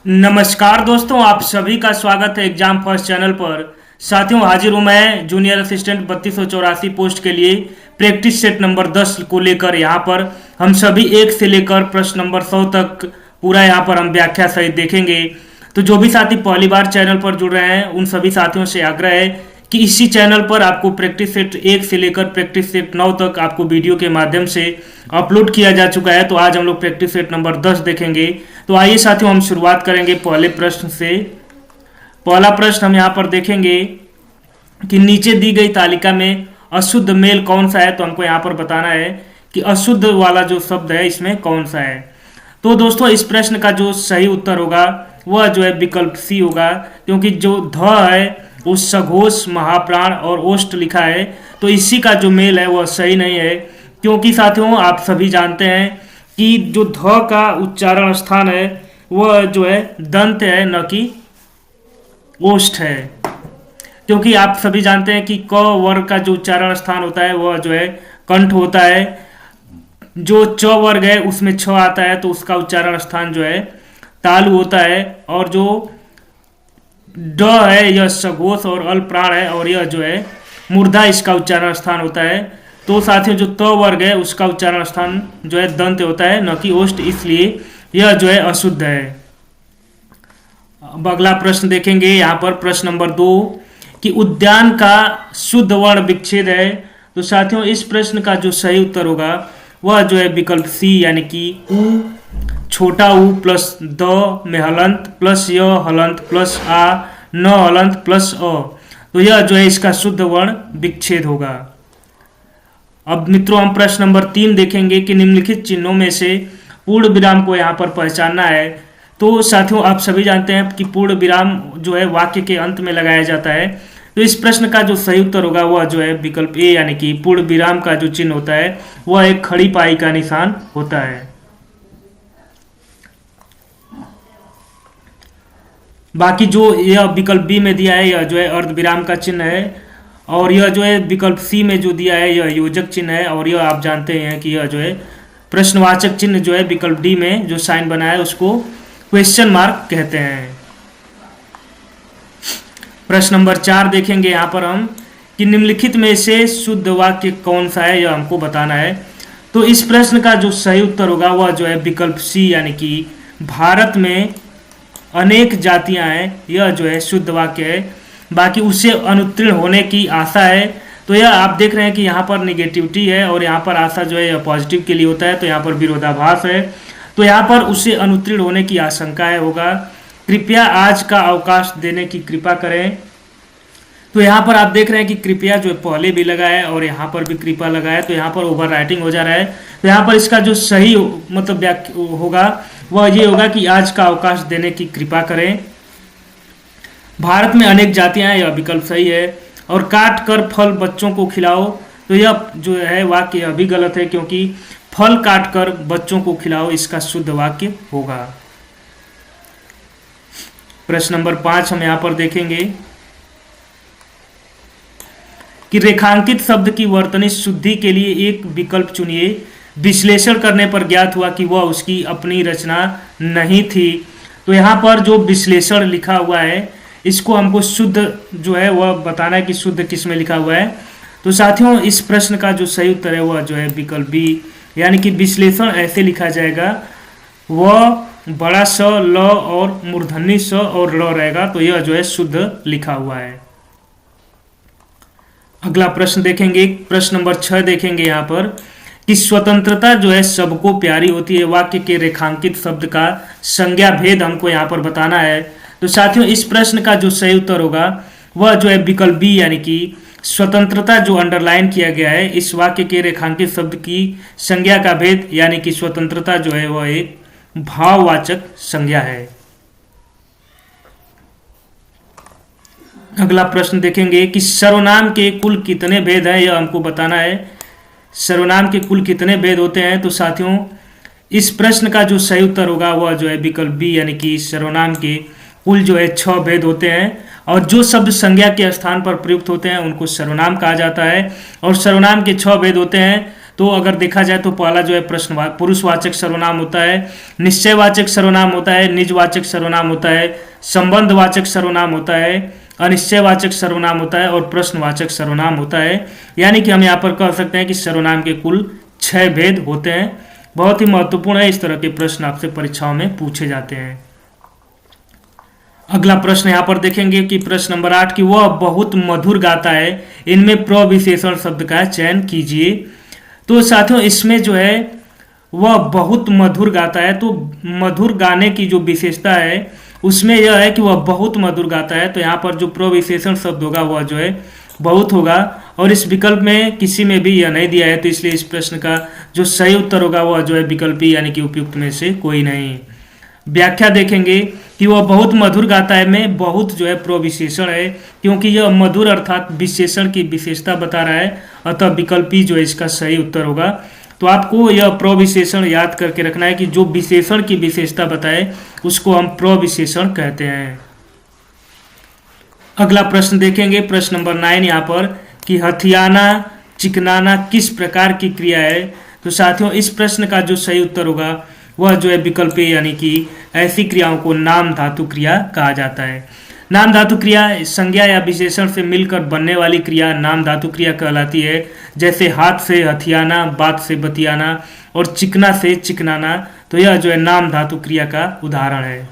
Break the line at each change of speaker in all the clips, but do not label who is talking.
नमस्कार दोस्तों, आप सभी का स्वागत है एग्जाम फर्स्ट चैनल पर। साथियों, हाजिर हूं मैं जूनियर असिस्टेंट 3284 पोस्ट के लिए प्रैक्टिस सेट नंबर 10 को लेकर। यहां पर हम सभी 1 से लेकर प्रश्न नंबर 100 तक पूरा यहां पर हम व्याख्या सहित देखेंगे। तो जो भी साथी पहली बार चैनल पर जुड़ रहे हैं उन सभी साथियों से आग्रह है कि इसी चैनल पर आपको प्रैक्टिस सेट 1 से लेकर प्रैक्टिस सेट 9 तक आपको वीडियो के माध्यम से अपलोड किया जा चुका है। तो आज हम लोग प्रैक्टिस सेट नंबर 10 देखेंगे। तो आइए साथियों, हम शुरुआत करेंगे पहले प्रश्न से। पहला प्रश्न हम यहाँ पर देखेंगे कि नीचे दी गई तालिका में अशुद्ध मेल कौन सा है। तो हमको यहाँ पर बताना है कि अशुद्ध वाला जो शब्द है इसमें कौन सा है। तो दोस्तों, इस प्रश्न का जो सही उत्तर होगा वह जो है विकल्प सी होगा, क्योंकि जो ध है वो सघोष, महाप्राण और ओष्ठ लिखा है। तो इसी का जो मेल है वह सही नहीं है, क्योंकि साथियों आप सभी जानते हैं कि जो ध का उच्चारण स्थान है वह जो है दंत है, न कि ओष्ठ है। क्योंकि आप सभी जानते हैं कि क वर्ग का जो उच्चारण स्थान होता है वह जो है कंठ होता है। जो च वर्ग है उसमें छ आता है, तो उसका उच्चारण स्थान जो है तालु होता है। और जो ड है यह सघोष और अल प्राण है, और यह जो है मूर्धा इसका उच्चारण स्थान होता है। तो साथियों, जो त वर्ग है उसका उच्चारण स्थान जो है दंत होता है, न कि ओष्ठ, इसलिए यह जो है अशुद्ध है। अब अगला प्रश्न देखेंगे यहाँ पर प्रश्न नंबर 2 कि उद्यान का शुद्ध वर्ण विच्छेद है। तो साथियों, इस प्रश्न का जो सही उत्तर होगा वह जो है विकल्प सी, यानी कि उ, छोटा उ प्लस द में हलंत प्लस य हलंत प्लस आ न हलंत प्लस अ। तो यह जो है इसका शुद्ध वर्ण विच्छेद होगा। अब मित्रों, हम प्रश्न नंबर 3 देखेंगे कि निम्नलिखित चिन्हों में से पूर्ण विराम को यहाँ पर पहचानना है। तो साथियों, आप सभी जानते हैं कि पूर्ण विराम जो है वाक्य के अंत में लगाया जाता है। तो इस प्रश्न का जो सही उत्तर होगा वह जो है विकल्प ए, यानी कि पूर्ण विराम का जो चिन्ह होता है वह एक खड़ी पाई का निशान होता है। बाकी जो यह विकल्प बी में दिया है यह जो है अर्ध विराम का चिन्ह है, और यह जो है विकल्प सी में जो दिया है यह योजक चिन्ह है। और यह आप जानते हैं कि यह जो है प्रश्नवाचक चिन्ह जो है विकल्प डी में जो साइन बना है उसको क्वेश्चन मार्क कहते हैं। प्रश्न नंबर 4 देखेंगे यहाँ पर हम कि निम्नलिखित में से शुद्ध वाक्य कौन सा है, यह हमको बताना है। तो इस प्रश्न का जो सही उत्तर होगा वह जो है विकल्प सी, यानी कि भारत में अनेक जातियां हैं, यह जो है शुद्ध वाक्य है। बाकी उससे अनुत्तीर्ण होने की आशा है। तो यह आप देख रहे हैं कि यहाँ पर निगेटिविटी है और यहाँ पर आशा जो है यह पॉजिटिव के लिए होता है, तो यहाँ पर विरोधाभास है। तो यहाँ पर उससे अनुत्तीर्ण होने की आशंका है होगा। कृपया आज का अवकाश देने की कृपा करें। तो यहाँ पर आप देख रहे हैं कि कृपया जो पहले भी लगा है और यहाँ पर भी कृपा लगा है, तो यहाँ पर ओवर राइटिंग हो जा रहा है। तो यहाँ पर इसका जो सही मतलब होगा वह ये होगा कि आज का अवकाश देने की कृपा करें। भारत में अनेक जातियां हैं, यह विकल्प सही है। और काट कर फल बच्चों को खिलाओ, तो यह जो है वाक्य यह भी गलत है, क्योंकि फल काट कर बच्चों को खिलाओ इसका शुद्ध वाक्य होगा। प्रश्न नंबर 5 हम यहाँ पर देखेंगे कि रेखांकित शब्द की वर्तनी शुद्धि के लिए एक विकल्प चुनिए। विश्लेषण करने पर ज्ञात हुआ कि वह उसकी अपनी रचना नहीं थी। तो यहाँ पर जो विश्लेषण लिखा हुआ है इसको हमको शुद्ध जो है वह बताना है कि शुद्ध किस में लिखा हुआ है। तो साथियों, इस प्रश्न का जो सही उत्तर है वह जो है विकल्प बी, यानी कि विश्लेषण ऐसे लिखा जाएगा, वह बड़ा स ल और मूर्धन्य स और ल रहेगा। तो यह जो है शुद्ध लिखा हुआ है। अगला प्रश्न देखेंगे, प्रश्न नंबर 6 देखेंगे यहाँ पर कि स्वतंत्रता जो है सबको प्यारी होती है। वाक्य के रेखांकित शब्द का संज्ञा भेद हमको यहाँ पर बताना है। तो साथियों, इस प्रश्न का जो सही उत्तर होगा वह जो है विकल्प बी, यानी कि स्वतंत्रता जो अंडरलाइन किया गया है इस वाक्य के रेखांकित शब्द की संज्ञा का भेद, यानी कि स्वतंत्रता जो है वह एक भाववाचक संज्ञा है। अगला प्रश्न देखेंगे कि सर्वनाम के कुल कितने भेद हैं, यह हमको बताना है। सर्वनाम के कुल कितने भेद होते हैं। तो साथियों, इस प्रश्न का जो सही उत्तर होगा वह जो है विकल्प बी, यानी कि सर्वनाम के कुल जो है 6 भेद होते हैं। और जो शब्द संज्ञा के स्थान पर प्रयुक्त होते हैं उनको सर्वनाम कहा जाता है। और सर्वनाम के 6 भेद होते हैं। तो अगर देखा जाए तो पहला जो है प्रश्न पुरुषवाचक सर्वनाम होता है, निश्चयवाचक सर्वनाम होता है, निजवाचक सर्वनाम होता है, संबंधवाचक सर्वनाम होता है, अनिश्चयवाचक सर्वनाम होता है और प्रश्नवाचक सर्वनाम होता है। यानी कि हम यहाँ पर कह सकते हैं कि सर्वनाम के कुल 6 भेद होते हैं। बहुत ही महत्वपूर्ण है, इस तरह के प्रश्न आपसे परीक्षाओं में पूछे जाते हैं। अगला प्रश्न यहाँ पर देखेंगे कि प्रश्न नंबर 8 कि वह बहुत मधुर गाता है, इनमें प्रविशेषण शब्द का चयन कीजिए। तो साथियों इसमें जो है वह बहुत मधुर गाता है, तो मधुर गाने की जो विशेषता है उसमें यह है कि वह बहुत मधुर गाता है। तो यहाँ पर जो प्रविशेषण शब्द होगा वह जो है बहुत होगा, और इस विकल्प में किसी में भी यह नहीं दिया है, तो इसलिए इस प्रश्न का जो सही उत्तर होगा वह जो है विकल्पी यानी कि उपयुक्त में से कोई नहीं। व्याख्या देखेंगे कि वह बहुत मधुर गाता है में बहुत जो है प्रविशेषण है, क्योंकि यह मधुर अर्थात विशेषण की विशेषता बता रहा है, अतः विकल्पी जो है इसका सही उत्तर होगा। तो आपको यह प्रविशेषण याद करके रखना है कि जो विशेषण की विशेषता बताए उसको हम प्रविशेषण कहते हैं। अगला प्रश्न देखेंगे प्रश्न नंबर 9 यहाँ पर कि हथियाना चिकनाना किस प्रकार की क्रिया है। तो साथियों इस प्रश्न का जो सही उत्तर होगा वह जो है विकल्प यानी कि ऐसी क्रियाओं को नाम धातु क्रिया कहा जाता है। नाम धातु क्रिया संज्ञा या विशेषण से मिलकर बनने वाली क्रिया नाम धातु क्रिया कहलाती है। जैसे हाथ से हथियाना, बात से बतियाना और चिकना से चिकनाना, तो यह जो है नाम धातु क्रिया का उदाहरण है।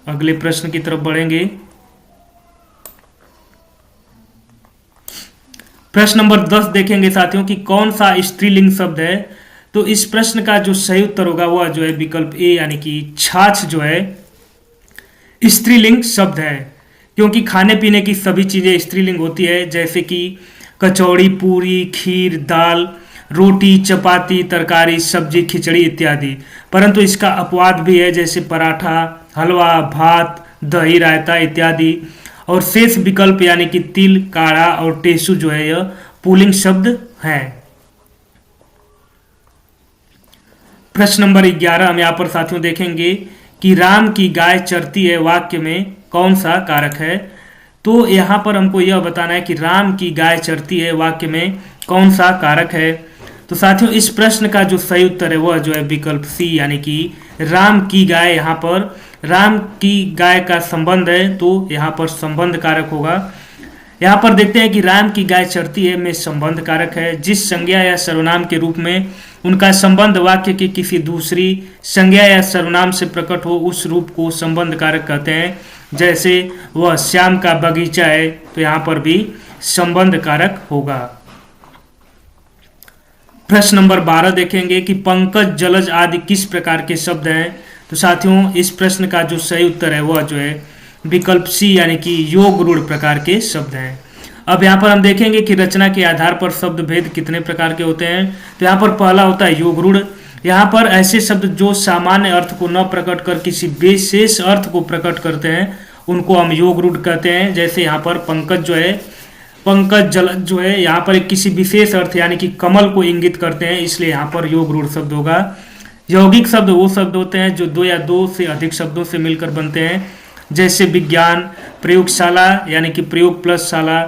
अगले प्रश्न की तरफ बढ़ेंगे। प्रश्न नंबर 10 देखेंगे साथियों कि कौन सा स्त्रीलिंग शब्द है। तो इस प्रश्न का जो सही उत्तर होगा वह जो है विकल्प ए यानी कि छाछ जो है स्त्रीलिंग शब्द है, क्योंकि खाने पीने की सभी चीजें स्त्रीलिंग होती है, जैसे कि कचौड़ी, पूरी, खीर, दाल, रोटी, चपाती, तरकारी, सब्जी, खिचड़ी इत्यादि। परंतु इसका अपवाद भी है, जैसे पराठा, हलवा, भात, दही, रायता इत्यादि। और शेष विकल्प यानी कि तिल, काढ़ा और टेसु जो है यह पुल्लिंग शब्द है। प्रश्न नंबर 11 हम यहाँ पर साथियों देखेंगे कि राम की गाय चरती है वाक्य में कौन सा कारक है। तो यहाँ पर हमको यह बताना है कि राम की गाय चरती है वाक्य में कौन सा कारक है। तो साथियों इस प्रश्न का जो सही उत्तर है वह जो है विकल्प सी यानी कि राम की गाय। यहाँ पर राम की गाय का संबंध है, तो यहाँ पर संबंध कारक होगा। यहाँ पर देखते हैं कि राम की गाय चरती है में संबंध कारक है। जिस संज्ञा या सर्वनाम के रूप में उनका संबंध वाक्य की किसी दूसरी संज्ञा या सर्वनाम से प्रकट हो उस रूप को संबंध कारक कहते हैं। जैसे वह श्याम का बगीचा है, तो यहाँ पर भी संबंध कारक होगा। प्रश्न नंबर 12 देखेंगे कि पंकज, जलज आदि किस प्रकार के शब्द हैं। तो साथियों इस प्रश्न का जो सही उत्तर है वह जो है विकल्प सी यानी कि योग रूढ़ प्रकार के शब्द हैं। अब यहाँ पर हम देखेंगे कि रचना के आधार पर शब्द भेद कितने प्रकार के होते हैं। तो यहाँ पर पहला होता है योग रूढ़। यहाँ पर ऐसे शब्द जो सामान्य अर्थ को न प्रकट कर किसी विशेष अर्थ को प्रकट करते हैं उनको हम योग रूढ़ कहते हैं। जैसे यहाँ पर पंकज जो है, पंकज, जलज जो है यहाँ पर किसी विशेष अर्थ यानी कि कमल को इंगित करते हैं, इसलिए यहाँ पर योग रूढ़ शब्द होगा। यौगिक शब्द वो शब्द होते हैं जो दो या दो से अधिक शब्दों से मिलकर बनते हैं, जैसे विज्ञान, प्रयोगशाला यानी कि प्रयोग प्लस शाला।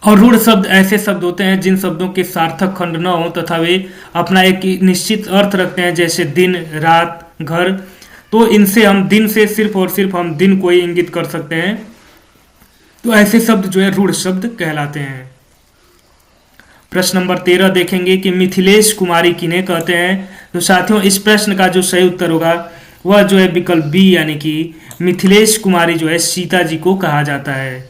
और रूढ़ शब्द ऐसे शब्द होते हैं जिन शब्दों के सार्थक खंड न हो तथा वे अपना एक निश्चित अर्थ रखते हैं, जैसे दिन, रात, घर। तो इनसे हम दिन से सिर्फ और सिर्फ हम दिन को ही इंगित कर सकते हैं, तो ऐसे शब्द जो है रूढ़ शब्द कहलाते हैं। प्रश्न नंबर 13 देखेंगे कि मिथिलेश कुमारी किन्हें कहते हैं। तो साथियों इस प्रश्न का जो सही उत्तर होगा वह जो है विकल्प बी यानी कि मिथिलेश कुमारी जो है सीता जी को कहा जाता है।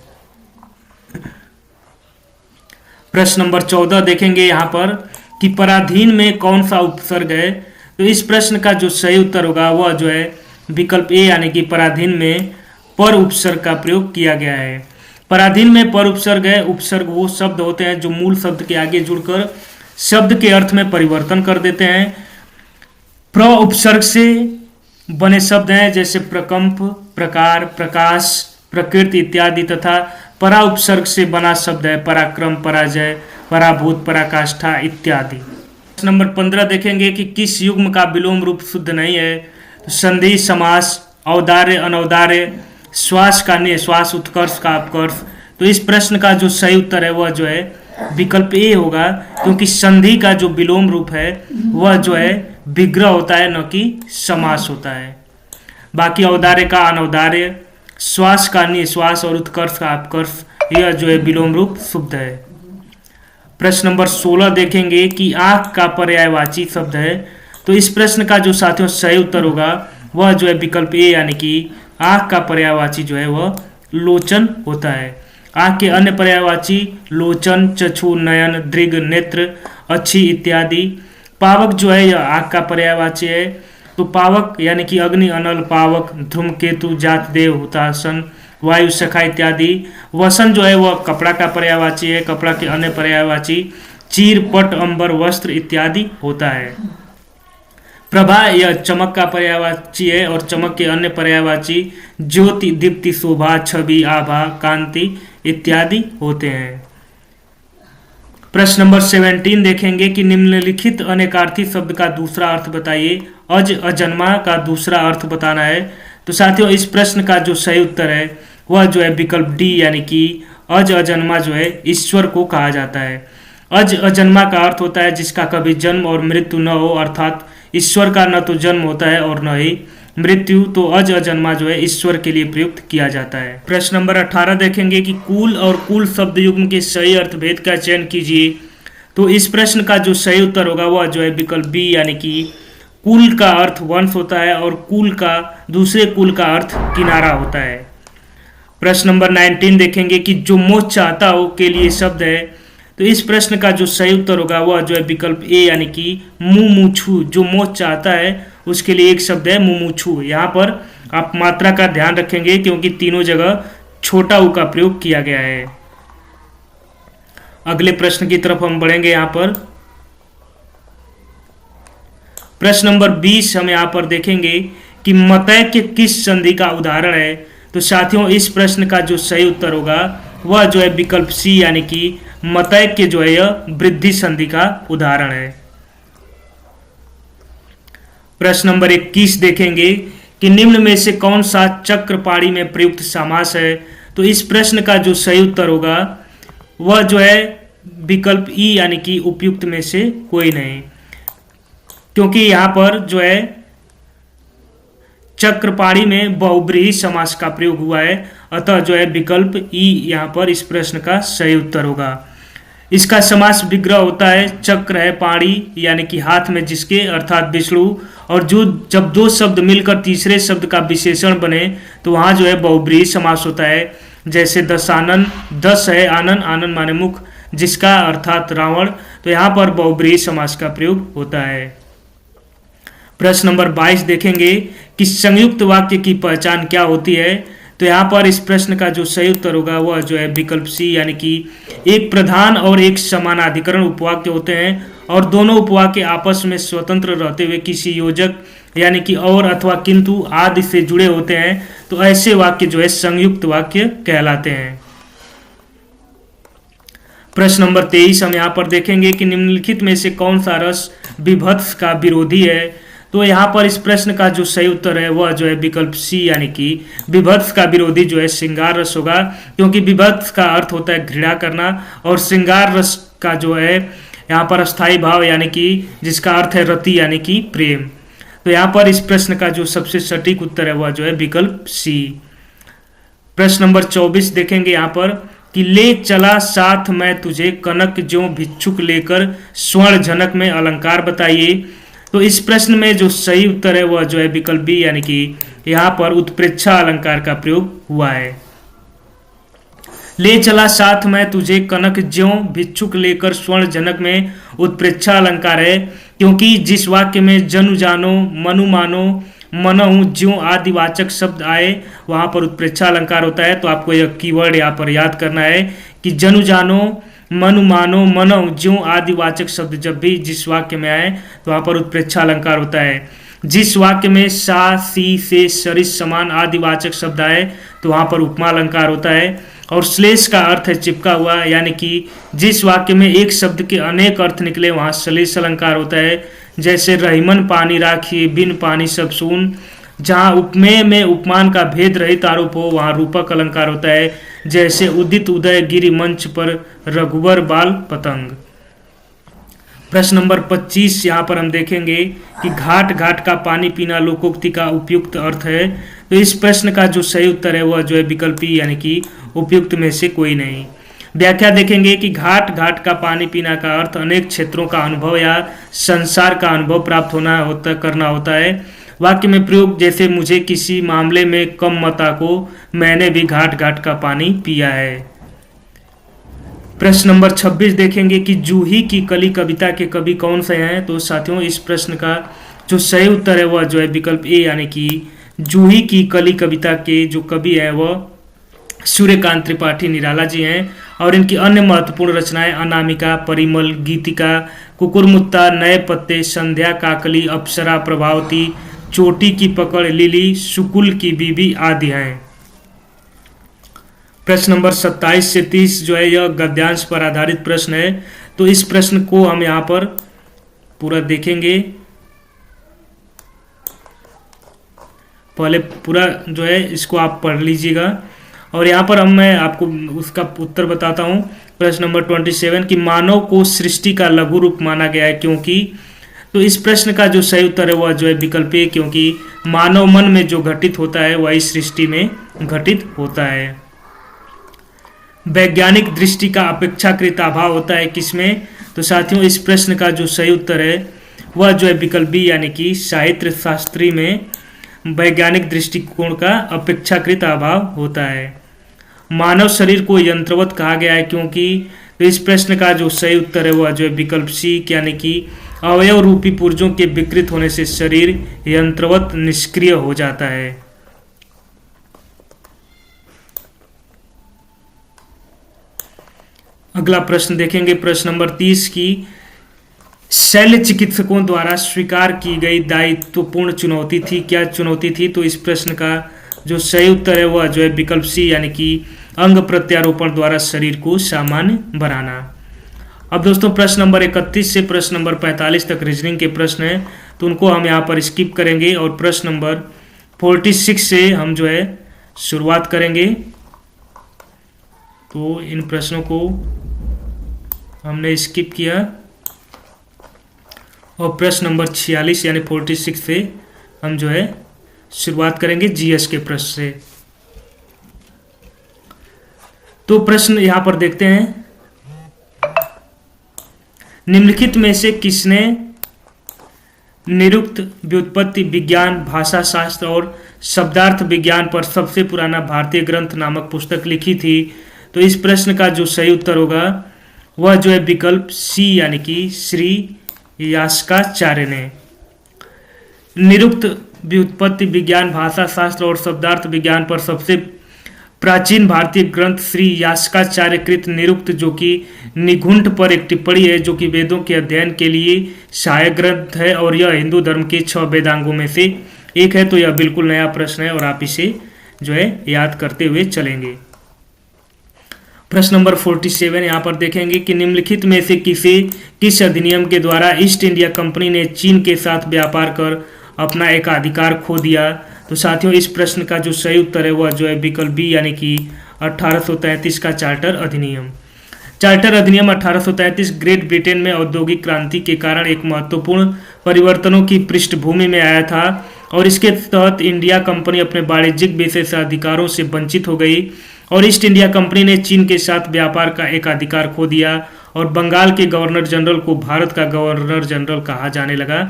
प्रश्न नंबर 14 देखेंगे यहाँ पर कि पराधीन में कौन सा उपसर्ग है। तो इस प्रश्न का जो सही उत्तर होगा वह जो है विकल्प ए यानी कि पराधीन में पर उपसर्ग का प्रयोग किया गया है। पराधीन में पर उपसर्ग है। उपसर्ग वो शब्द होते हैं जो मूल शब्द के आगे जुड़कर शब्द के अर्थ में परिवर्तन कर देते हैं। प्र उपसर्ग से बने शब्द हैं जैसे प्रकंप, प्रकार, प्रकाश, प्रकृति इत्यादि, तथा परा उपसर्ग से बना शब्द है पराक्रम, पराजय, पराभूत, पराकाष्ठा इत्यादि। नंबर 15 देखेंगे कि किस युग्म का विलोम रूप शुद्ध नहीं है। तो संधि, समास, औदार्य, अनौदार्य, श्वास का निश्वास, उत्कर्ष का अपकर्ष। तो इस प्रश्न का जो सही उत्तर है वह जो है विकल्प ए होगा, क्योंकि संधि का जो विलोम रूप है वह जो है विग्रह होता है, न कि समास होता है। बाकी औदार्य का अनौदार्य, श्वास का निश्वास और उत्कर्ष का अपकर्ष, यह जो है विलोम रूप शुद्ध है। प्रश्न नंबर 16 देखेंगे कि आंख का पर्यायवाची शब्द है। तो इस प्रश्न का जो साथियों सही उत्तर होगा वह जो है विकल्प ए, यानी कि आंख का पर्यायवाची जो है वह लोचन होता है। आंख के अन्य पर्यायवाची लोचन, चक्षु, नयन, दृग, नेत्र, अच्छी इत्यादि। पावक जो है यह आंख का पर्यायवाची है। तो पावक यानी कि अग्नि, अनल, पावक, धूमकेतु, जात, देव, हुतासन, वायु, सखा इत्यादि। वसन जो है वह कपड़ा का पर्यायवाची है। कपड़ा के अन्य पर्यायवाची चीर, पट, अंबर, वस्त्र इत्यादि होता है। प्रभा यह चमक का पर्यायवाची है और चमक के अन्य पर्यायवाची ज्योति, दीप्ति, शोभा, छवि, आभा, कांति इत्यादि होते हैं। प्रश्न नंबर 17 देखेंगे कि निम्नलिखित अनेकार्थी शब्द का दूसरा अर्थ बताइए। अज, अजन्मा का दूसरा अर्थ बताना है। तो साथियों इस प्रश्न का जो सही उत्तर है वह जो है विकल्प डी, यानी कि अज अजन्मा जो है ईश्वर को कहा जाता है। अज अजन्मा का अर्थ होता है जिसका कभी जन्म और मृत्यु न हो, अर्थात ईश्वर का न तो जन्म होता है और न ही मृत्यु। तो अज अजन्मा जो है ईश्वर के लिए प्रयुक्त किया जाता है। प्रश्न नंबर 18 देखेंगे कि कुल और कुल शब्द युग्म के सही अर्थभेद का चयन कीजिए। तो इस प्रश्न का जो सही उत्तर होगा वह जो है विकल्प बी, यानी कि कुल का अर्थ वंश होता है और कुल का दूसरे कुल का अर्थ किनारा होता है। प्रश्न नंबर 19 देखेंगे कि जो मोह चाहता हो के लिए शब्द है। तो इस प्रश्न का जो सही उत्तर होगा वह जो है विकल्प ए, यानी कि मुमुक्षु। जो मोह चाहता है उसके लिए एक शब्द है मुमुक्षु। यहाँ पर आप मात्रा का ध्यान रखेंगे क्योंकि तीनों जगह छोटा ऊ का प्रयोग किया गया है। अगले प्रश्न की तरफ हम बढ़ेंगे। यहाँ पर प्रश्न नंबर 20 हम यहाँ पर देखेंगे कि मतैक्य किस संधि का उदाहरण है। तो साथियों इस प्रश्न का जो सही उत्तर होगा वह जो है विकल्प सी, यानी कि मतैक्य जो है यह वृद्धि संधि का उदाहरण है। प्रश्न नंबर 21 देखेंगे कि निम्न में से कौन सा चक्रपाणी में प्रयुक्त समास है। तो इस प्रश्न का जो सही उत्तर होगा वह जो है विकल्प ई, यानी कि उपयुक्त में से कोई नहीं, क्योंकि यहाँ पर जो है चक्रपाणी में बहुब्रीहि समास का प्रयोग हुआ है। अतः जो है विकल्प ई यहाँ पर इस प्रश्न का सही उत्तर होगा। इसका समास विग्रह होता है। चक्र है पाणी, यानी कि हाथ में जिसके, अर्थात विष्णु, और जो जब दो शब्द मिलकर तीसरे शब्द का विशेषण बने तो वहाँ जो है बहुब्रीहि समास होता है। जैसे दशानन, दस है आनन, आनन माने मुख, जिसका अर्थात रावण। तो यहाँ पर बहुब्रीहि समास का प्रयोग होता है। प्रश्न नंबर 22 देखेंगे कि संयुक्त वाक्य की पहचान क्या होती है। तो यहाँ पर इस प्रश्न का जो सही उत्तर होगा वह जो है विकल्प सी, यानी कि एक प्रधान और एक समानाधिकरण उपवाक्य होते हैं और दोनों उपवाक्य आपस में स्वतंत्र रहते हुए किसी योजक यानी कि और अथवा किंतु आदि से जुड़े होते हैं। तो ऐसे वाक्य जो है संयुक्त वाक्य कहलाते हैं। प्रश्न नंबर 23 हम यहाँ पर देखेंगे कि निम्नलिखित में से कौन सा रस विभत्स का विरोधी है। तो यहाँ पर इस प्रश्न का जो सही उत्तर है वह जो है विकल्प सी, यानी कि विभत्स का विरोधी जो है श्रृंगार रस होगा, क्योंकि विभत्स का अर्थ होता है घृणा करना और श्रृंगार रस का जो है यहाँ पर अस्थायी भाव, यानी कि जिसका अर्थ है रति, यानी कि प्रेम। तो यहाँ पर इस प्रश्न का जो सबसे सटीक उत्तर है वह जो है विकल्प सी। प्रश्न नंबर 24 देखेंगे यहाँ पर कि ले चला साथ मैं तुझे कनक ज्यों भिक्षुक लेकर स्वर्ण झनक में अलंकार बताइए। तो इस प्रश्न में जो सही उत्तर है वह जो है विकल्प बी, यानी कि यहाँ पर उत्प्रेक्षा अलंकार का प्रयोग हुआ है। ले चला साथ मैं तुझे कनक ज्यों भिक्षुक लेकर स्वर्ण जनक में उत्प्रेक्षा अलंकार है, क्योंकि जिस वाक्य में जनु जानो, मनु मानो, मनहु ज्यों आदिवाचक शब्द आए वहां पर उत्प्रेक्षा अलंकार होता है। तो आपको यह कीवर्ड यहाँ पर याद करना है कि जनु जानो, मनु मानो, मनहु ज्यों आदिवाचक शब्द जब भी जिस वाक्य में आए तो वहां पर उत्प्रेक्षा अलंकार होता है। जिस वाक्य में सा, सी, से, सरिस समान आदिवाचक शब्द आए तो वहां पर उपमा अलंकार होता है। और श्लेष का अर्थ है चिपका हुआ, यानी कि जिस वाक्य में एक शब्द के अनेक अर्थ निकले वहां श्लेष अलंकार होता है। जैसे रहीमन पानी राखी, बिन पानी सब सून, जहाँ उपमेय में उपमान का भेद रहित आरोप हो वहाँ रूपक अलंकार होता है, जैसे उदित उदय गिरि मंच पर रघुवर बाल पतंग। प्रश्न नंबर 25 यहाँ पर हम देखेंगे कि घाट घाट का पानी पीना लोकोक्ति का उपयुक्त अर्थ है। तो इस प्रश्न का जो सही उत्तर है वह जो है विकल्प ई यानी कि उपयुक्त में से कोई नहीं। व्याख्या देखेंगे कि घाट घाट का पानी पीना का अर्थ अनेक क्षेत्रों का अनुभव या संसार का अनुभव प्राप्त करना होता है। वाक्य में प्रयोग जैसे मुझे किसी मामले में कम मता को मैंने भी घाट घाट का पानी पिया है। प्रश्न नंबर 26 देखेंगे कि जूही की कली कविता के कवि कौन से हैं। तो साथियों इस प्रश्न का जो सही उत्तर है वह जो है विकल्प ए यानी कि जूही की कली कविता के जो कवि है वह सूर्यकांत त्रिपाठी निराला जी हैं। और इनकी अन्य महत्वपूर्ण रचनाएं अनामिका, परिमल, गीतिका, कुकुरमुत्ता, नए पत्ते, संध्या, काकली, अप्सरा, प्रभावती, चोटी की पकड़, लिली, सुकुल की बीबी आदि हैं। प्रश्न नंबर 27 से 30 जो है यह गद्यांश पर आधारित प्रश्न है। तो इस प्रश्न को हम यहाँ पर पूरा देखेंगे। पहले पूरा जो है इसको आप पढ़ लीजिएगा और यहाँ पर मैं आपको उसका उत्तर बताता हूँ। प्रश्न नंबर 27 कि मानव को सृष्टि का लघु रूप माना गया है क्योंकि। तो इस प्रश्न का जो सही उत्तर है वह जो है विकल्प ए, क्योंकि मानव मन में जो घटित होता है वही सृष्टि में घटित होता है। वैज्ञानिक दृष्टि का अपेक्षाकृत अभाव होता है किसमें। तो साथियों इस प्रश्न का जो सही उत्तर है वह जो है विकल्प बी यानी कि साहित्य शास्त्री में वैज्ञानिक दृष्टिकोण का अपेक्षाकृत अभाव होता है। मानव शरीर को यंत्रवत कहा गया है क्योंकि। तो इस प्रश्न का जो सही उत्तर है वह जो है विकल्प सी यानी कि अवयव रूपी पुर्जों के विकृत होने से शरीर यंत्रवत निष्क्रिय हो जाता है। अगला प्रश्न देखेंगे प्रश्न नंबर 30 की शल्य चिकित्सकों द्वारा स्वीकार की गई दायित्वपूर्ण चुनौती थी। क्या चुनौती थी। तो इस प्रश्न का जो सही उत्तर है वह जो है विकल्प सी यानी कि अंग प्रत्यारोपण द्वारा शरीर को सामान्य बनाना। अब दोस्तों प्रश्न नंबर 31 से प्रश्न नंबर 45 तक रीजनिंग के प्रश्न हैं तो उनको हम यहाँ पर स्किप करेंगे और प्रश्न नंबर 46 से हम जो है शुरुआत करेंगे। तो इन प्रश्नों को हमने स्किप किया और प्रश्न नंबर 46 यानी 46 से हम जो है शुरुआत करेंगे जीएस के प्रश्न से। तो प्रश्न यहां पर देखते हैं, निम्नलिखित में से किसने निरुक्त व्युत्पत्ति विज्ञान, भाषा शास्त्र और शब्दार्थ विज्ञान पर सबसे पुराना भारतीय ग्रंथ नामक पुस्तक लिखी थी। तो इस प्रश्न का जो सही उत्तर होगा वह जो है विकल्प सी यानी कि श्री यास्काचार्य ने। निरुक्त व्युत्पत्ति विज्ञान, भाषा शास्त्र और शब्दार्थ विज्ञान पर सबसे प्राचीन भारतीय ग्रंथ श्री यास्काचार्य कृत निरुक्त जो कि निघुंट पर एक टिप्पणी है जो कि वेदों के अध्ययन के लिए सहायक ग्रंथ है और यह हिंदू धर्म के 6 वेदांगों में से एक है। तो यह बिल्कुल नया प्रश्न है और आप इसे जो है याद करते हुए चलेंगे। प्रश्न नंबर 47 यहाँ पर देखेंगे कि निम्नलिखित में से किस अधिनियम के द्वारा ईस्ट इंडिया कंपनी ने चीन के साथ व्यापार कर अपना एकाधिकार खो दिया। तो साथियों इस प्रश्न का जो सही उत्तर है वह जो है विकल्प बी यानी कि 1833 का चार्टर अधिनियम। चार्टर अधिनियम 1833 ग्रेट ब्रिटेन में औद्योगिक क्रांति के कारण एक महत्वपूर्ण परिवर्तनों की पृष्ठभूमि में आया था और इसके तहत इंडिया कंपनी अपने वाणिज्यिक विशेषाधिकारों से वंचित हो गई और ईस्ट इंडिया कंपनी ने चीन के साथ व्यापार का एकाधिकार खो दिया और बंगाल के गवर्नर जनरल को भारत का गवर्नर जनरल कहा जाने लगा।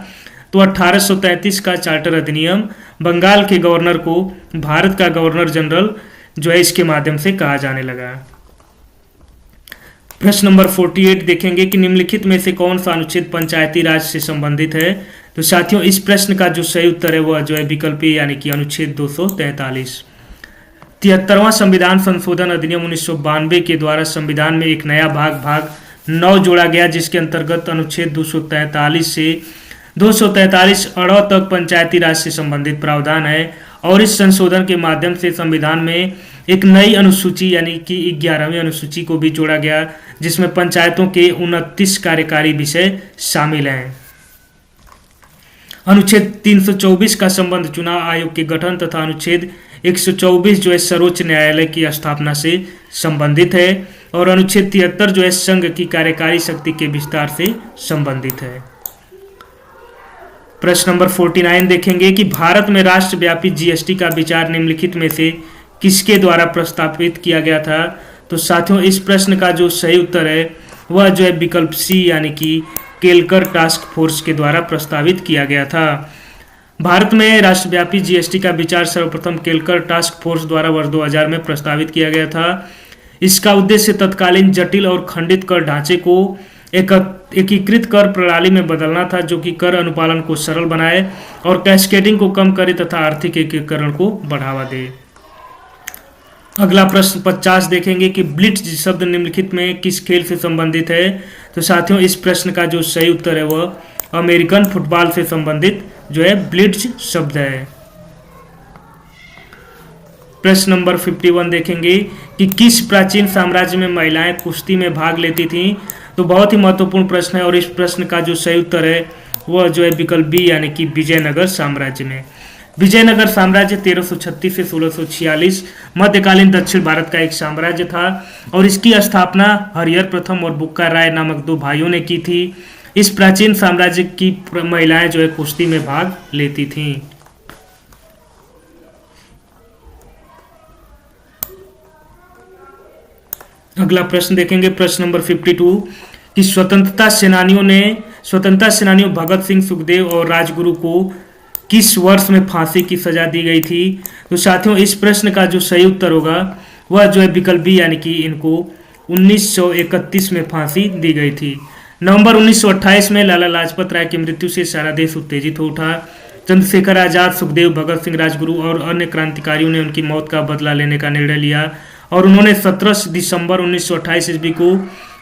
तो 1833 का चार्टर अधिनियम बंगाल के गवर्नर को भारत का गवर्नर जनरल जो है इसके माध्यम से कहा जाने लगा। प्रश्न नंबर 48 देखेंगे कि निम्नलिखित में से कौन सा अनुच्छेद पंचायती राज से संबंधित है। तो साथियों इस प्रश्न का जो सही उत्तर है वह जो है विकल्प ए यानी कि अनुच्छेद 243। 73वां संविधान संशोधन अधिनियम 1992 के द्वारा संविधान में एक नया भाग 9 जोड़ा गया जिसके अंतर्गत अनुच्छेद 243 से 243 अ तक पंचायती राज से संबंधित प्रावधान है और इस संशोधन के माध्यम से संविधान में एक नई अनुसूची यानी कि 11वीं अनुसूची को भी जोड़ा गया जिसमें पंचायतों के 29 कार्यकारी विषय शामिल हैं। अनुच्छेद 324 का संबंध चुनाव आयोग के गठन तथा अनुच्छेद 124 जो है सर्वोच्च न्यायालय की स्थापना से संबंधित है, और अनुच्छेद 73 जो है संघ की कार्यकारी शक्ति के विस्तार से संबंधित है। प्रश्न नंबर 49 देखेंगे कि भारत में राष्ट्रव्यापी जीएसटी का विचार निम्नलिखित में से किसके द्वारा प्रस्तावित किया गया था। तो साथियों, इस प्रश्न का जो सही उत्तर है वह जो है विकल्प सी यानी कि केलकर टास्क फोर्स के द्वारा प्रस्तावित किया गया था। भारत में राष्ट्रव्यापी जीएसटी का विचार सर्वप्रथम केलकर टास्क फोर्स द्वारा वर्ष 2000 में प्रस्तावित किया गया था। इसका उद्देश्य तत्कालीन जटिल और खंडित कर ढांचे को एकीकृत कर प्रणाली में बदलना था, जो कि कर अनुपालन को सरल बनाए और कैस्केडिंग को कम करे तथा आर्थिक एकीकरण को बढ़ावा दे। अगला प्रश्न 50 देखेंगे कि ब्लिट्ज शब्द निम्नलिखित में किस खेल से संबंधित है। तो साथियों, इस प्रश्न का जो सही उत्तर है वह अमेरिकन फुटबॉल से संबंधित जो है ब्लिट्ज शब्द है। प्रश्न नंबर 51 देखेंगे कि किस प्राचीन साम्राज्य में महिलाएं कुश्ती में भाग लेती थीं। तो बहुत ही महत्वपूर्ण प्रश्न है, और इस प्रश्न का जो सही उत्तर है वह जो है विकल्प बी यानी कि विजयनगर साम्राज्य में। विजयनगर साम्राज्य 1336 से 1646 मध्यकालीन दक्षिण भारत का एक साम्राज्य था, और इसकी स्थापना हरिहर प्रथम और बुक्का राय नामक दो भाइयों ने की थी। इस प्राचीन साम्राज्य की महिलाएं जो है कुश्ती में भाग लेती थीं। अगला प्रश्न देखेंगे, प्रश्न नंबर 52 कि स्वतंत्रता सेनानियों भगत सिंह, सुखदेव और राजगुरु को किस वर्ष में फांसी की सजा दी गई थी। तो साथियों, इस प्रश्न का जो सही उत्तर होगा वह जो है विकल्प बी यानी कि इनको 1931 में फांसी दी गई थी। नवंबर 1928 में लाला लाजपत राय की मृत्यु से सारा देश उत्तेजित हो उठा। चंद्रशेखर आजाद, सुखदेव, भगत सिंह, राजगुरु और अन्य क्रांतिकारियों ने उनकी मौत का बदला लेने का निर्णय लिया, और उन्होंने 17 दिसंबर 1928 ईस्वी को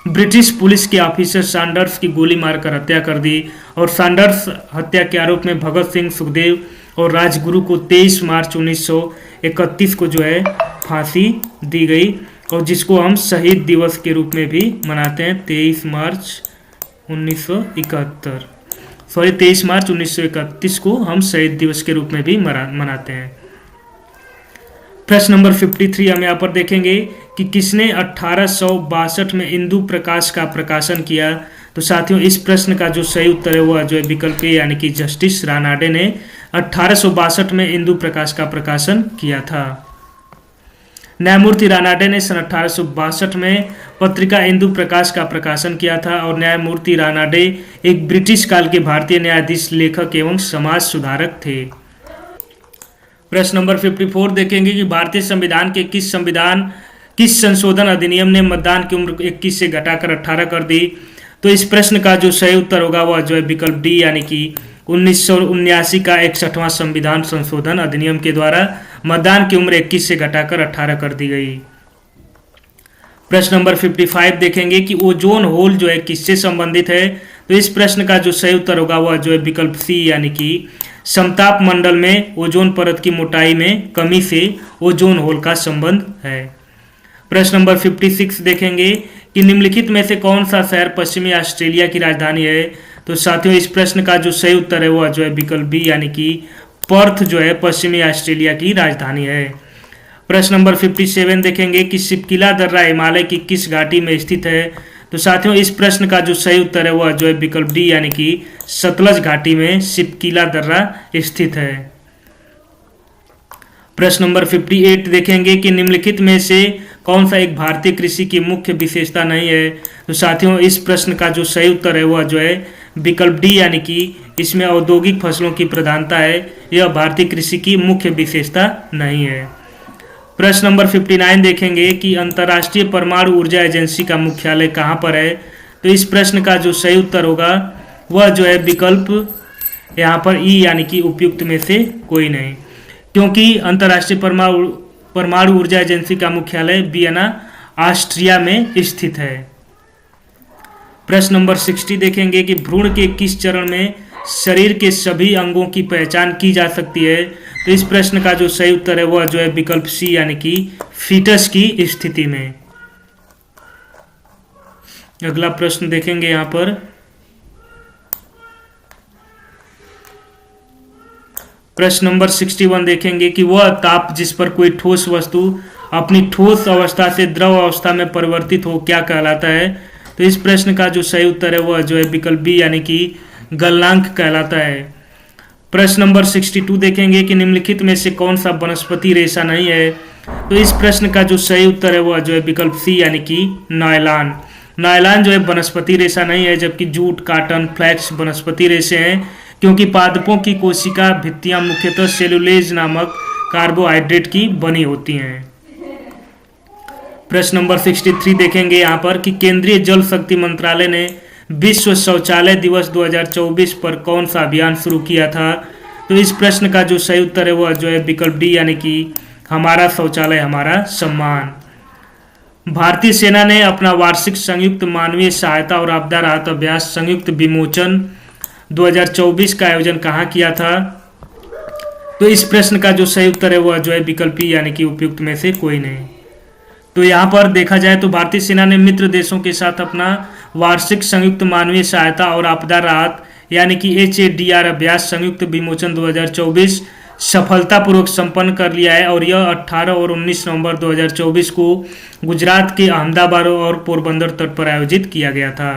ब्रिटिश पुलिस के ऑफिसर सैंडर्स की गोली मारकर हत्या कर दी, और सैंडर्स हत्या के आरोप में भगत सिंह, सुखदेव और राजगुरु को 23 मार्च 1931 को जो है फांसी दी गई, और जिसको हम शहीद दिवस के रूप में भी मनाते हैं। 23 मार्च 1931 को हम शहीद दिवस के रूप में भी मनाते हैं। प्रश्न नंबर 53 हम यहाँ पर देखेंगे कि किसने 1862 में इंदु प्रकाश का प्रकाशन किया। तो साथियों, इस प्रश्न का जो सही उत्तर है वह जो है विकल्प ए यानी कि जस्टिस रानाडे ने 1862 में इंदु प्रकाश का प्रकाशन किया था। न्यायमूर्ति रानाडे ने सन 1862 में पत्रिका इंदु प्रकाश का प्रकाशन किया था, और न्यायमूर्ति रानाडे एक ब्रिटिश काल के भारतीय न्यायाधीश, लेखक एवं समाज सुधारक थे। प्रश्न नंबर 54 देखेंगे कि भारतीय संविधान के किस संशोधन अधिनियम ने मतदान की उम्र 21 से घटाकर 18 कर दी। तो इस प्रश्न का जो सही उत्तर होगा वह जो है विकल्प डी यानी कि 1979 का 61वां संविधान संशोधन अधिनियम के द्वारा मतदान की उम्र 21 से घटाकर 18 कर दी गई। प्रश्न नंबर 55 देखेंगे कि ओजोन होल जो है किससे संबंधित है। तो इस प्रश्न का जो सही उत्तर होगा वह जो है विकल्प सी यानी कि समताप मंडल में ओजोन परत की मोटाई में कमी से ओजोन होल का संबंध है। प्रश्न नंबर 56 देखेंगे कि निम्नलिखित में से कौन सा शहर पश्चिमी ऑस्ट्रेलिया की राजधानी है। तो साथियों, इस प्रश्न का जो सही उत्तर है वह जो है विकल्प बी यानी कि पर्थ जो है पश्चिमी ऑस्ट्रेलिया की राजधानी है। प्रश्न नंबर 57 देखेंगे कि सिपकिला दर्रा हिमालय की किस घाटी में स्थित है। तो साथियों, इस प्रश्न का जो सही उत्तर है वह जो है विकल्प डी यानी कि सतलज घाटी में सिपकिला दर्रा स्थित है। प्रश्न नंबर 58 देखेंगे कि निम्नलिखित में से कौन सा एक भारतीय कृषि की मुख्य विशेषता नहीं है। तो साथियों, इस प्रश्न का जो सही उत्तर है वह जो है विकल्प डी यानी कि इसमें औद्योगिक फसलों की प्रधानता है। यह भारतीय कृषि की मुख्य विशेषता नहीं है। प्रश्न नंबर 59 देखेंगे कि अंतर्राष्ट्रीय परमाणु ऊर्जा एजेंसी का मुख्यालय कहाँ पर है। तो इस प्रश्न का जो सही उत्तर होगा वह जो है विकल्प यहाँ पर ई यानी कि उपयुक्त में से कोई नहीं, क्योंकि अंतर्राष्ट्रीय परमाणु ऊर्जा एजेंसी का मुख्यालय वियना ऑस्ट्रिया में स्थित है। प्रश्न नंबर 60 देखेंगे कि भ्रूण के किस चरण में शरीर के सभी अंगों की पहचान की जा सकती है। तो इस प्रश्न का जो सही उत्तर है वह जो है विकल्प सी यानी कि फीटस की स्थिति में। अगला प्रश्न देखेंगे यहाँ पर प्रश्न नंबर 61 देखेंगे कि वह ताप जिस पर कोई ठोस वस्तु अपनी ठोस अवस्था से द्रव अवस्था में परिवर्तित हो क्या कहलाता है। तो इस प्रश्न का जो सही उत्तर है वह जो है विकल्प बी यानी कि गलनांक कहलाता है। प्रश्न नंबर 62 देखेंगे कि निम्नलिखित में से कौन सा वनस्पति रेशा नहीं है। तो इस प्रश्न का जो सही उत्तर है वह जो है विकल्प सी यानी कि नायलॉन। नायलॉन जो है वनस्पति रेशा नहीं है, जबकि जूट, काटन, फ्लैक्स वनस्पति रेशे हैं, क्योंकि पादपों की कोशिका भित्तियां मुख्यतः सेलुलोज नामक कार्बोहाइड्रेट की बनी होती हैं। प्रश्न नंबर 63 देखेंगे यहाँ पर कि केंद्रीय जल शक्ति मंत्रालय ने विश्व शौचालय दिवस 2024 पर कौन सा अभियान शुरू किया था। तो इस प्रश्न का जो सही उत्तर है वह जो है विकल्प डी यानी कि हमारा शौचालय हमारा सम्मान। भारतीय सेना ने अपना वार्षिक संयुक्त मानवीय सहायता और आपदा राहत अभ्यास संयुक्त विमोचन 2024 का आयोजन कहाँ किया था। तो इस प्रश्न का जो सही उत्तर है वह जो है विकल्प ई यानी कि उपयुक्त में से कोई नहीं। तो यहाँ पर देखा जाए तो भारतीय सेना ने मित्र देशों के साथ अपना वार्षिक संयुक्त मानवीय सहायता और आपदा राहत यानी कि HADR अभ्यास संयुक्त विमोचन 2024 सफलतापूर्वक संपन्न कर लिया है और यह 18 और 19 नवंबर 2024 को गुजरात के अहमदाबाद और पोरबंदर तट पर आयोजित किया गया था।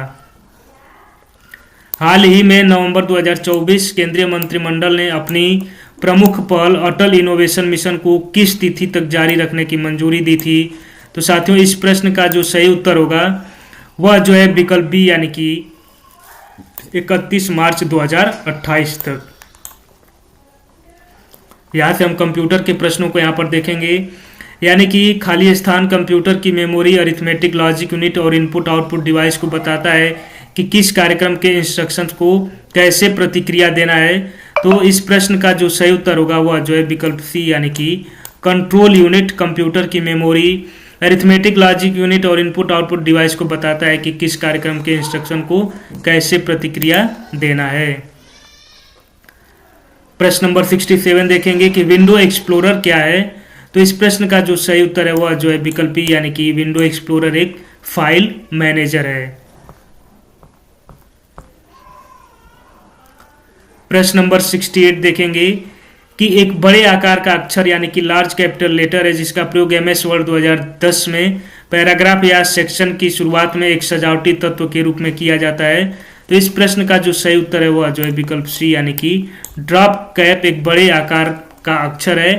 हाल ही में नवंबर 2024 केंद्रीय मंत्रिमंडल ने अपनी प्रमुख पहल अटल इनोवेशन मिशन को किस तिथि तक जारी रखने की मंजूरी दी थी। तो साथियों इस प्रश्न का जो सही उत्तर होगा वह जो है विकल्प बी यानी कि 31 मार्च 2028 तक। यहाँ से हम कंप्यूटर के प्रश्नों को यहाँ पर देखेंगे, यानी कि खाली स्थान कंप्यूटर की मेमोरी, अरिथमेटिक लॉजिक यूनिट और इनपुट आउटपुट डिवाइस को बताता है कि किस कार्यक्रम के इंस्ट्रक्शंस को कैसे प्रतिक्रिया देना है। तो इस प्रश्न का जो सही उत्तर होगा वह जो है विकल्प सी यानी कि कंट्रोल यूनिट कंप्यूटर की मेमोरी, अरिथमेटिक लॉजिक यूनिट और इनपुट आउटपुट डिवाइस को बताता है कि किस कार्यक्रम के इंस्ट्रक्शन को कैसे प्रतिक्रिया देना है। प्रश्न नंबर 67 देखेंगे कि विंडो एक्सप्लोरर क्या है। तो इस प्रश्न का जो सही उत्तर है वह जो है विकल्प बी यानी कि विंडो एक्सप्लोरर एक फाइल मैनेजर है। प्रश्न नंबर 68 देखेंगे कि एक बड़े आकार का अक्षर यानी कि लार्ज कैपिटल लेटर है जिसका प्रयोग MS वर्ड 2010 में पैराग्राफ या सेक्शन की शुरुआत में एक सजावटी तत्व के रूप में किया जाता है। तो इस प्रश्न का जो सही उत्तर है वह जो है विकल्प सी यानी कि ड्रॉप कैप एक बड़े आकार का अक्षर है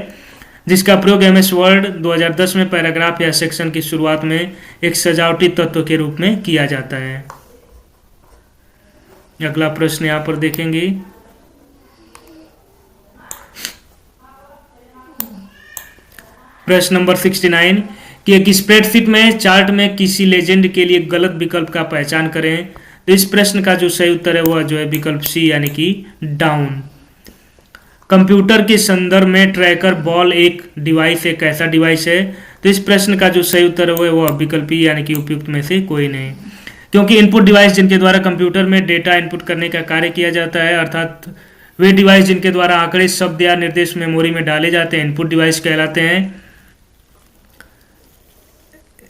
जिसका प्रयोग MS वर्ड 2010 में पैराग्राफ या सेक्शन की शुरुआत में एक सजावटी तत्व के रूप में किया जाता है। अगला प्रश्न यहाँ पर देखेंगे प्रश्न नंबर 69 कि एक स्प्रेडशीट में चार्ट में किसी लेजेंड के लिए गलत विकल्प का पहचान करें। तो इस प्रश्न का जो सही उत्तर है वह जो है विकल्प सी यानी कि डाउन। कंप्यूटर के संदर्भ में ट्रैकर बॉल एक डिवाइस एक ऐसा डिवाइस है। तो इस प्रश्न का जो सही उत्तर है वह विकल्प ई यानी कि उपयुक्त में से कोई नहीं, क्योंकि इनपुट डिवाइस जिनके द्वारा कंप्यूटर में डेटा इनपुट करने का कार्य किया जाता है, अर्थात वे डिवाइस जिनके द्वारा आंकड़े, शब्द या निर्देश मेमोरी में डाले जाते हैं इनपुट डिवाइस कहलाते हैं।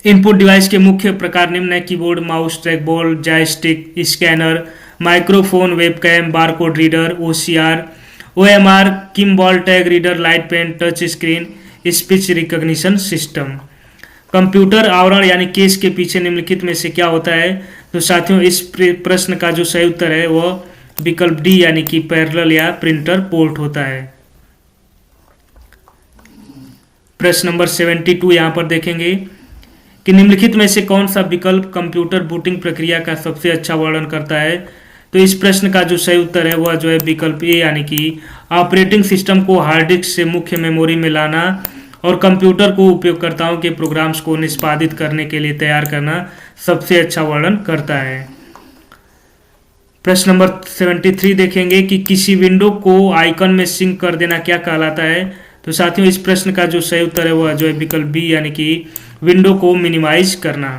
इनपुट डिवाइस के मुख्य प्रकार निम्न है: keyboard, mouse, trackball, joystick, scanner, microphone, webcam, barcode reader, OCR, OMR, Kimball tag reader, light pen, touch screen, speech recognition system. Computer आवरण यानी केस के पीछे निम्नलिखित में से क्या होता है। तो साथियों इस प्रश्न का जो सही उत्तर है वह विकल्प डी यानी कि पैरेलल या प्रिंटर पोर्ट होता है। प्रश्न नंबर 72 यहाँ पर देखेंगे कि निम्नलिखित में से कौन सा विकल्प कंप्यूटर बूटिंग प्रक्रिया का सबसे अच्छा वर्णन करता है। तो इस प्रश्न का जो सही उत्तर है वह जो है विकल्प ए यानी कि ऑपरेटिंग सिस्टम को हार्ड डिस्क से मुख्य मेमोरी में लाना और कंप्यूटर को उपयोगकर्ताओं के प्रोग्राम्स को निष्पादित करने के लिए तैयार करना सबसे अच्छा वर्णन करता है। प्रश्न नंबर 73 देखेंगे कि किसी विंडो को आइकन में सिंक कर देना क्या कहलाता है। तो साथियों इस प्रश्न का जो सही उत्तर है वह जो है विकल्प बी यानी कि विंडो को मिनिमाइज करना।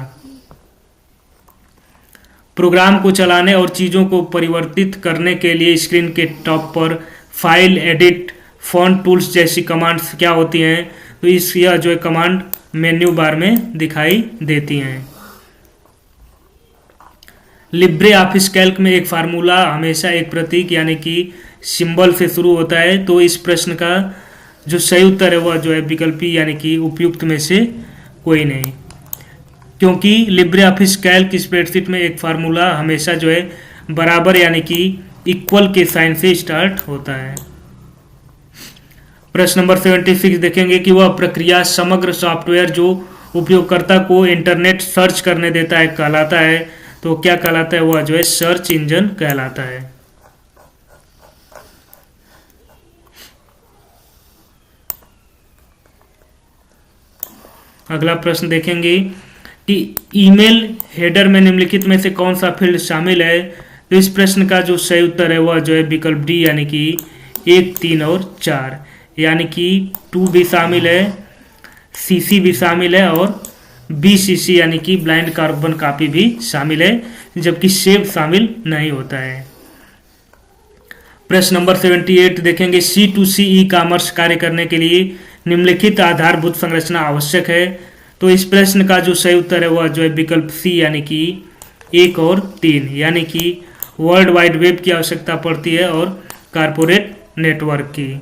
प्रोग्राम को चलाने और चीज़ों को परिवर्तित करने के लिए स्क्रीन के टॉप पर फाइल, एडिट, फॉन्ट टूल्स जैसी कमांड्स क्या होती हैं। तो यह जो है कमांड मेन्यू बार में दिखाई देती हैं। लिब्रे ऑफिस कैल्क में एक फार्मूला हमेशा एक प्रतीक यानी कि सिंबल से शुरू होता है, तो इस प्रश्न का जो सही उत्तर है वह जो है विकल्पी यानी कि उपयुक्त में से कोई नहीं, क्योंकि लिब्रे ऑफिस कैल्क स्प्रेडशीट में एक फार्मूला हमेशा जो है बराबर यानी कि इक्वल के साइन से स्टार्ट होता है। प्रश्न नंबर 76 देखेंगे कि वह प्रक्रिया समग्र सॉफ्टवेयर जो उपयोगकर्ता को इंटरनेट सर्च करने देता है कहलाता है, तो क्या कहलाता है? वह जो है सर्च इंजन कहलाता है। अगला प्रश्न देखेंगे कि ईमेल हेडर में निम्नलिखित में से कौन सा फील्ड शामिल है, तो इस प्रश्न का जो सही उत्तर है वह जो है विकल्प डी यानी कि 1, 3 और 4, यानी कि 2 भी शामिल है, सीसी भी शामिल है और बीसीसी यानी कि ब्लाइंड कार्बन कॉपी भी शामिल है, जबकि सेव शामिल नहीं होता है। प्रश्न नंबर 78 देखेंगे C2C ई कॉमर्स कार्य करने के लिए निम्नलिखित आधारभूत संरचना आवश्यक है, तो इस प्रश्न का जो सही उत्तर है वह जो है विकल्प सी यानी कि 1 और 3, यानी कि वर्ल्ड वाइड वेब की आवश्यकता पड़ती है और कारपोरेट नेटवर्क की।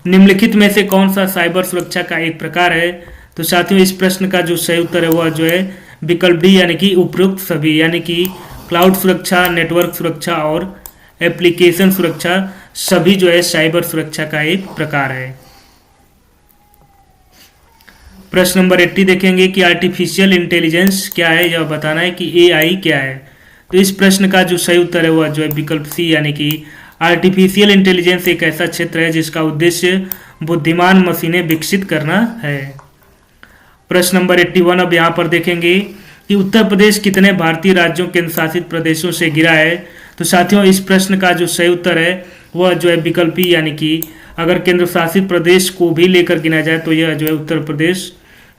निम्नलिखित में से कौन सा साइबर सुरक्षा का एक प्रकार है, तो साथियों इस प्रश्न का जो सही उत्तर है वह जो है विकल्प डी यानी कि उपरोक्त सभी, यानी कि क्लाउड सुरक्षा, नेटवर्क सुरक्षा और एप्लीकेशन सुरक्षा सभी जो है साइबर सुरक्षा का एक प्रकार है। प्रश्न नंबर 80 देखेंगे कि आर्टिफिशियल इंटेलिजेंस क्या है, यह बताना है कि एआई क्या है, तो इस प्रश्न का जो सही उत्तर है वह जो है विकल्प सी यानी कि आर्टिफिशियल इंटेलिजेंस एक ऐसा क्षेत्र है जिसका उद्देश्य बुद्धिमान मशीनें विकसित करना है। प्रश्न नंबर 81 अब यहाँ पर देखेंगे कि उत्तर प्रदेश कितने भारतीय राज्यों केंद्र शासित प्रदेशों से घिरा है, तो साथियों इस प्रश्न का जो सही उत्तर है वह जो है विकल्पी, यानी कि अगर केंद्र शासित प्रदेश को भी लेकर गिना जाए तो यह जो है उत्तर प्रदेश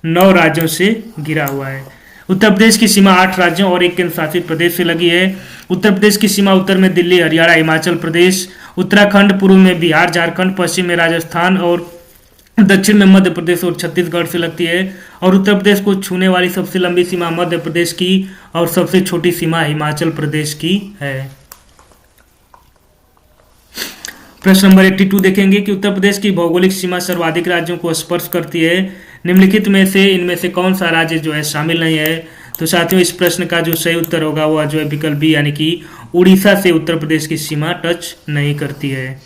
9 राज्यों से घिरा हुआ है। उत्तर प्रदेश की सीमा 8 राज्यों और एक केंद्र शासित प्रदेश से लगी है। उत्तर प्रदेश की सीमा उत्तर में दिल्ली, हरियाणा, हिमाचल प्रदेश, उत्तराखंड, पूर्व में बिहार, झारखंड, पश्चिम में राजस्थान और दक्षिण में मध्य प्रदेश और छत्तीसगढ़ से लगती है। और उत्तर प्रदेश को छूने वाली सबसे लंबी सीमा मध्य प्रदेश की और सबसे छोटी सीमा हिमाचल प्रदेश की है। प्रश्न नंबर 82 देखेंगे कि उत्तर प्रदेश की भौगोलिक सीमा सर्वाधिक राज्यों को स्पर्श करती है, निम्नलिखित में से इनमें से कौन सा राज्य जो है शामिल नहीं है, तो साथियों इस प्रश्न का जो सही उत्तर होगा वह जो है विकल्प बी यानी कि उड़ीसा से उत्तर प्रदेश की सीमा टच नहीं करती है।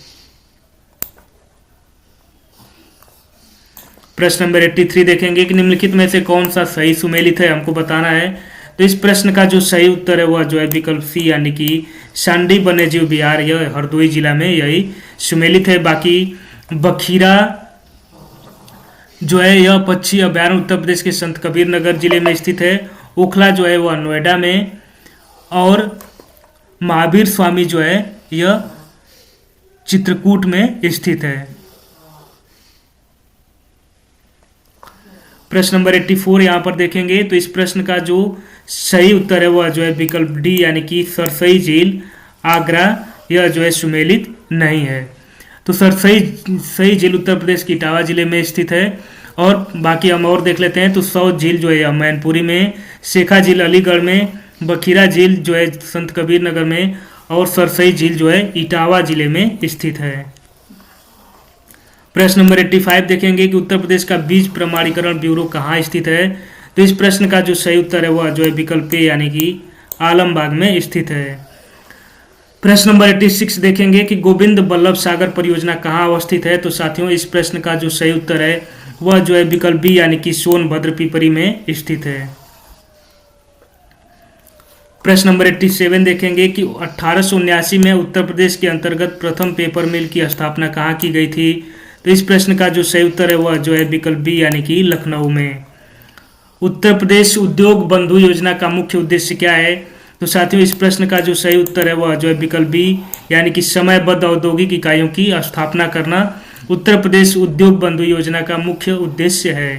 प्रश्न नंबर 83 देखेंगे कि निम्नलिखित में से कौन सा सही सुमेलित है, हमको बताना है, तो इस प्रश्न का जो सही उत्तर है वह जो है विकल्प सी यानी कि सांडी वन्यजीव विहार, यह हरदोई जिला में यही सुमेलित है। बाकी बखीरा जो है यह पक्षी अभ्यारण्य उत्तर प्रदेश के संत कबीर नगर जिले में स्थित है। ओखला जो है वह नोएडा में, और महावीर स्वामी जो है यह चित्रकूट में स्थित है। प्रश्न नंबर 84 यहाँ पर देखेंगे, तो इस प्रश्न का जो सही उत्तर है वह जो है विकल्प डी यानी कि सरसई झील, आगरा, यह जो है सुमेलित नहीं है। तो सरसई झील उत्तर प्रदेश की इटावा जिले में स्थित है। और बाकी हम और देख लेते हैं, तो सौत झील जो है मैनपुरी में, शेखा झील अलीगढ़ में, बखीरा झील जो है संत कबीर नगर में, और सरसई झील जो है इटावा जिले में स्थित है। प्रश्न नंबर 85 देखेंगे कि उत्तर प्रदेश का बीज प्रमाणीकरण ब्यूरो कहाँ स्थित है, तो इस प्रश्न का जो सही उत्तर है वह जो है विकल्प ए यानी कि आलमबाग में स्थित है। प्रश्न नंबर 86 देखेंगे कि गोविंद बल्लभ सागर परियोजना कहाँ अवस्थित है, तो साथियों इस प्रश्न का जो सही उत्तर है वह जो है विकल्प बी यानी कि सोनभद्र पिपरी में स्थित है। प्रश्न नंबर 87 देखेंगे कि 1879 में उत्तर प्रदेश के अंतर्गत प्रथम पेपर मिल की स्थापना कहाँ की गई थी, तो इस प्रश्न का जो सही उत्तर है वह जो है विकल्प बी यानी कि लखनऊ में। उत्तर प्रदेश उद्योग बंधु योजना का मुख्य उद्देश्य क्या है, तो साथियों इस प्रश्न का जो सही उत्तर है वह जो है विकल्प बी यानी कि समयबद्ध औद्योगिक इकाइयों की स्थापना करना उत्तर प्रदेश उद्योग बंधु योजना का मुख्य उद्देश्य है।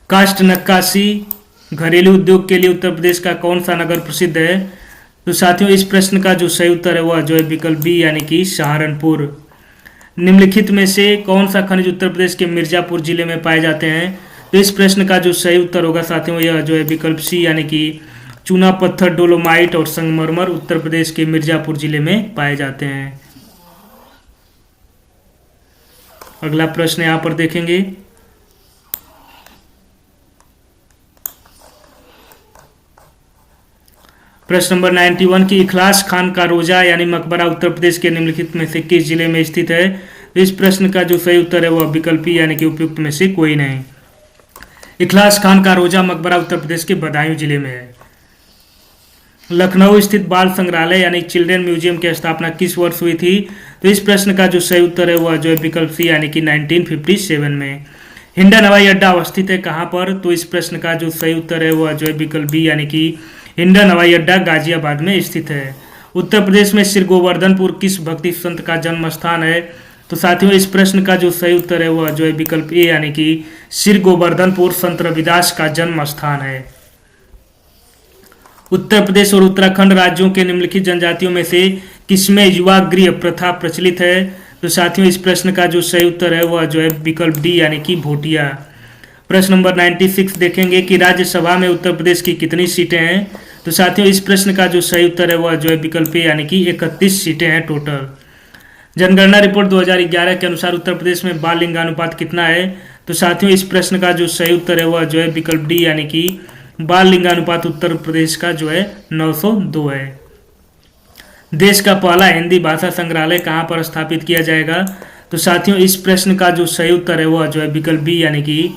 काष्ठ नक्काशी घरेलू उद्योग के लिए उत्तर प्रदेश का कौन सा नगर प्रसिद्ध है, तो साथियों इस प्रश्न का जो सही उत्तर है वह जो है विकल्प बी यानी कि सहारनपुर। निम्नलिखित में से कौन सा खनिज उत्तर प्रदेश के मिर्जापुर जिले में पाए जाते हैं, तो इस प्रश्न का जो सही उत्तर होगा साथियों यह जो है विकल्प सी यानी कि चूना पत्थर, डोलोमाइट और संगमरमर उत्तर प्रदेश के मिर्जापुर जिले में पाए जाते हैं। अगला प्रश्न यहां पर देखेंगे, प्रश्न नंबर 91 की इखलास खान का रोजा यानी मकबरा उत्तर प्रदेश के निम्नलिखित में से किस जिले में स्थित है? तो इस प्रश्न का जो सही उत्तर है वह विकल्पी यानी कि उपयुक्त में से कोई नहीं। इखलास खान का रोजा मकबरा उत्तर प्रदेश के बदायूं जिले में है। लखनऊ स्थित बाल संग्रहालय यानी चिल्ड्रेन म्यूजियम की स्थापना किस वर्ष हुई थी? तो इस प्रश्न का जो सही उत्तर है वह जो है विकल्प सी यानी कि 1957 में। हिंडन हवाई अड्डा अवस्थित है कहाँ पर? तो इस प्रश्न का जो सही उत्तर है वह जो है विकल्प बी यानी कि हिंडन हवाई अड्डा गाजियाबाद में स्थित है। उत्तर प्रदेश में श्री गोवर्धनपुर किस भक्ति संत का जन्म स्थान है? तो साथियों इस प्रश्न का जो सही उत्तर है वह जो है विकल्प ए यानी कि श्री गोवर्धनपुर संत रविदास का जन्म स्थान है। उत्तर प्रदेश और उत्तराखंड राज्यों के निम्नलिखित जनजातियों में से किसमें युवा गृह प्रथा प्रचलित है? तो साथियों इस प्रश्न का जो सही उत्तर है वह जो है विकल्प डी यानी कि भोटिया। प्रश्न नंबर 96 देखेंगे कि राज्यसभा में उत्तर प्रदेश की कितनी सीटें हैं? तो साथियों इस प्रश्न का जो सही उत्तर है वह जो है विकल्प ए यानी कि 31 सीटें हैं टोटल। जनगणना रिपोर्ट 2011 के अनुसार उत्तर प्रदेश में बाल लिंगानुपात कितना है? तो साथियों इस प्रश्न का जो सही उत्तर है वह जो है विकल्प डी यानी कि बाल लिंगानुपात उत्तर प्रदेश का जो है 902 है। देश का पहला हिंदी भाषा संग्रहालय कहाँ पर स्थापित किया जाएगा? तो साथियों इस प्रश्न का जो सही उत्तर है वह जो है विकल्प बी यानी कि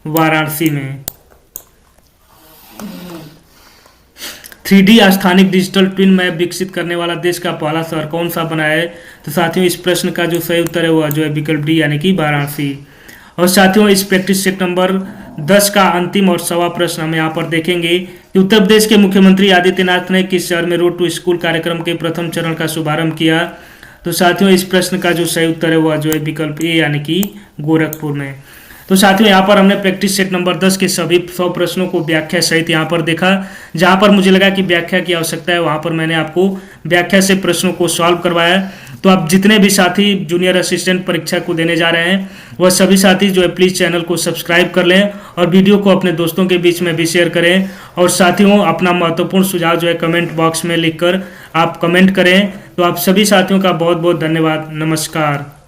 वाराणसी में। 3D स्थानिक डिजिटल ट्विन मैप विकसित करने वाला देश का पहला शहर कौन सा बना है? तो साथियों इस प्रश्न का जो सही उत्तर है वह जो है विकल्प डी यानी कि वाराणसी। और साथियों इस प्रैक्टिस सेट नंबर 10 का अंतिम और सवा प्रश्न हम यहाँ पर देखेंगे कि उत्तर प्रदेश के मुख्यमंत्री आदित्यनाथ ने किस शहर में रोड टू स्कूल कार्यक्रम के प्रथम चरण का शुभारंभ किया? तो साथियों इस प्रश्न का जो सही उत्तर है वह जो है विकल्प ए यानी कि गोरखपुर में। तो साथियों यहाँ पर हमने प्रैक्टिस सेट नंबर 10 के सभी 100 प्रश्नों को व्याख्या सहित यहाँ पर देखा। जहाँ पर मुझे लगा कि व्याख्या की आवश्यकता है वहाँ पर मैंने आपको व्याख्या से प्रश्नों को सॉल्व करवाया। तो आप जितने भी साथी जूनियर असिस्टेंट परीक्षा को देने जा रहे हैं वह सभी साथी जो है प्लीज़ चैनल को सब्सक्राइब कर लें और वीडियो को अपने दोस्तों के बीच में भी शेयर करें। और साथियों अपना महत्वपूर्ण सुझाव जो है कमेंट बॉक्स में लिखकर आप कमेंट करें। तो आप सभी साथियों का बहुत बहुत धन्यवाद। नमस्कार।